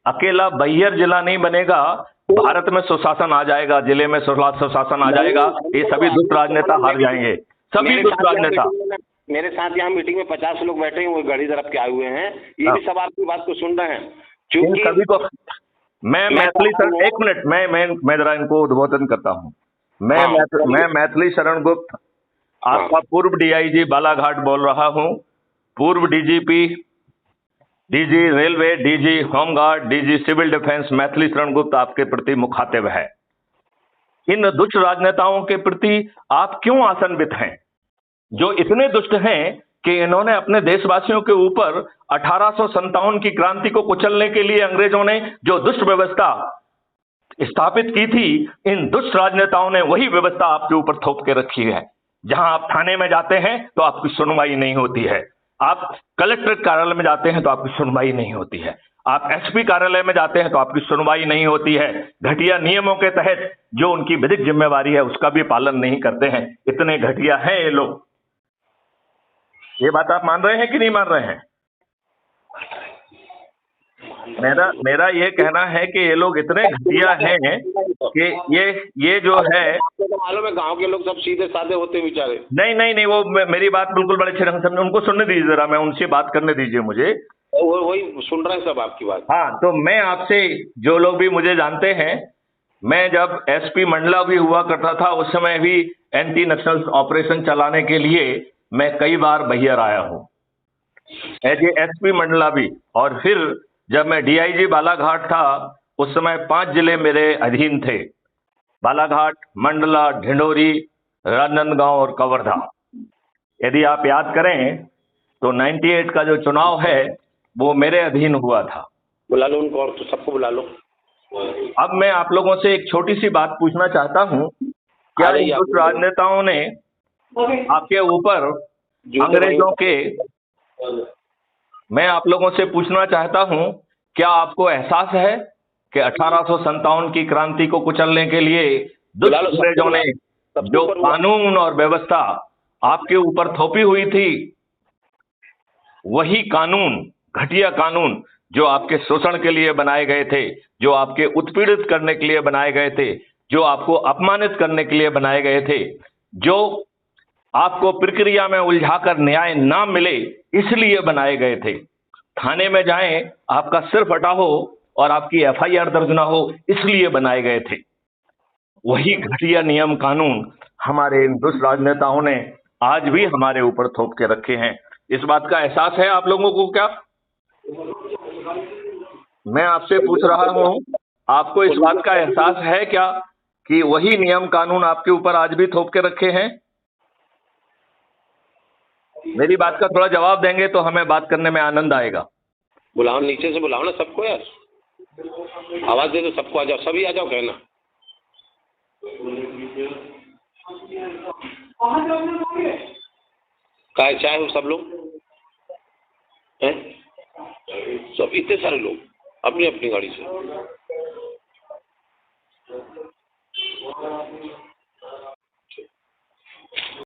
अकेला बैहर जिला नहीं बनेगा, भारत में सुशासन आ जाएगा, जिले में सुशासन आ जाएगा। ये सभी दुष्ट राजनेता हार जाएंगे, सभी दुष्ट राजनेता। मेरे साथ यहाँ मीटिंग में 50 लोग बैठे हैं, वो गढ़ी तरफ के आए हुए हैं, ये भी सब आपकी बात को सुन रहे हैं। क्योंकि सभी को मैं मैथिली शरण, एक मिनट, मैं जरा इनको उद्बोधन करता हूँ। मैं मैथिली शरण गुप्त, आपका पूर्व डीआईजी बालाघाट बोल रहा हूँ, पूर्व DGP, DG railway, DG home guard, DG civil defence Maithili Sharan Gupt आपके प्रति मुखातिब है। इन दुष्ट राजनेताओं के प्रति आप क्यों आसन्वित हैं, जो इतने दुष्ट हैं कि इन्होंने अपने देशवासियों के ऊपर 1857 की क्रांति को कुचलने के लिए अंग्रेजों ने जो दुष्ट व्यवस्था स्थापित की थी, इन दुष्ट राजनेताओं ने वही व्यवस्था आपके ऊपर थोप के रखी है। जहां आप थाने में जाते हैं तो आपकी सुनवाई नहीं होती है, आप कलेक्ट्रेट कार्यालय में जाते हैं तो आपकी सुनवाई नहीं होती है, आप एसपी कार्यालय में जाते हैं तो आपकी सुनवाई नहीं होती है। घटिया नियमों के तहत जो उनकी विधिक जिम्मेवारी है उसका भी पालन नहीं करते हैं। इतने घटिया हैं ये लोग। ये बात आप मान रहे हैं कि नहीं मान रहे हैं? मेरा ये कहना है कि ये लोग इतने घटिया हैं कि ये जो है, आपको तो मालूम है गांव के लोग सब सीधे साधे होते बेचारे। नहीं, वो मेरी बात बिल्कुल बड़े अच्छे ढंग से समझे, उनको सुनने दीजिए जरा, मैं उनसे बात करने दीजिए मुझे। वही सुन रहे हैं सब आपकी बात। हाँ, तो मैं आपसे, जो लोग भी मुझे जानते हैं, मैं जब एसपी मंडला भी हुआ करता था उस समय भी एंटी नक्सल ऑपरेशन चलाने के लिए मैं कई बार बैहर आया हूँ एज ए एसपी मंडला भी। और फिर जब मैं डीआईजी बालाघाट था उस समय 5 जिले मेरे अधीन थे, बालाघाट, मंडला, ढिंडोरी, राजनांदगांव और कवर्धा। यदि आप याद करें तो 98 का जो चुनाव है वो मेरे अधीन हुआ था। बुला लो उनको, और तो सबको बुला लो। अब मैं आप लोगों से एक छोटी सी बात पूछना चाहता हूँ, क्या इन कुछ राजनेताओं ने आपके ऊपर अंग्रेजों के, मैं आप लोगों से पूछना चाहता हूं, क्या आपको एहसास है कि 1857 की क्रांति को कुचलने के लिए दुष्ट अंग्रेजों ने जो कानून और व्यवस्था आपके ऊपर थोपी हुई थी, वही कानून, घटिया कानून जो आपके शोषण के लिए बनाए गए थे, जो आपके उत्पीड़ित करने के लिए बनाए गए थे, जो आपको अपमानित करने के लिए बनाए गए थे, जो आपको प्रक्रिया में उलझाकर न्याय ना मिले इसलिए बनाए गए थे। थाने में जाएं, आपका सिर फटा हो और आपकी एफआईआर दर्ज ना हो इसलिए बनाए गए थे। वही घटिया नियम कानून हमारे इन दुष्ट राजनेताओं ने आज भी हमारे ऊपर थोप के रखे हैं। इस बात का एहसास है आप लोगों को क्या? मैं आपसे पूछ रहा हूं, आपको इस बात का एहसास है क्या कि वही नियम कानून आपके ऊपर आज भी थोप के रखे हैं? मेरी बात का थोड़ा जवाब देंगे तो हमें बात करने में आनंद आएगा। बुलाओ, नीचे से बुलाओ ना सबको यार, आवाज दे दो सबको, आ जाओ, सभी आ जाओ कहना। काय चाहे हो सब लोग हैं, सब इतने सारे लोग अपनी अपनी गाड़ी से।